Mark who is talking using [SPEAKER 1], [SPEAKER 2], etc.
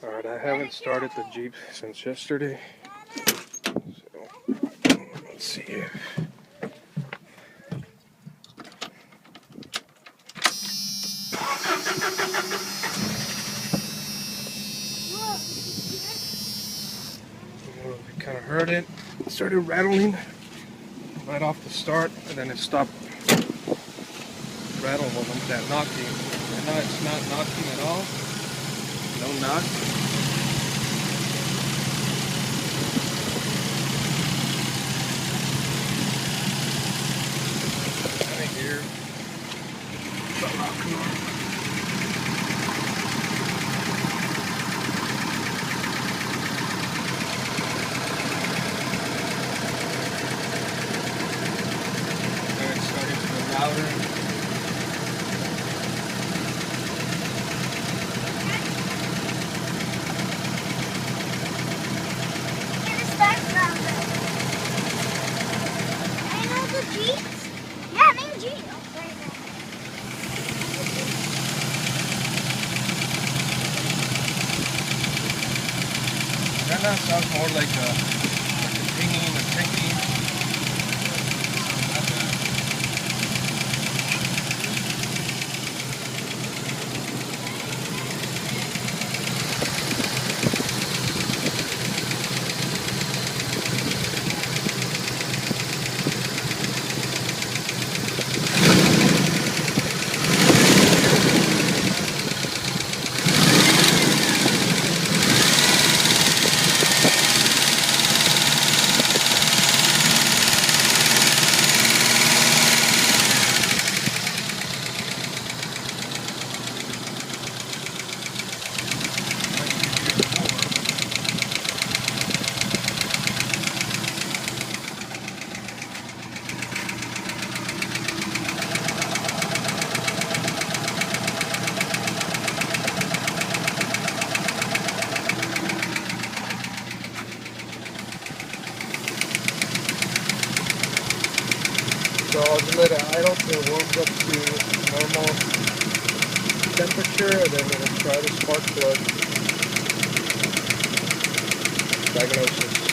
[SPEAKER 1] Alright, I haven't started the Jeep since yesterday. So, let's see here. I kind of heard it. It started rattling right off the start, and then it stopped rattling with that knocking. And now it's not knocking at all. No knock. Kind of hear the knocking. Louder. That sounds more like a pinging, a ticking. So I'll just let it idle till it warms up to normal temperature, and then we'll try the spark plug diagnosis.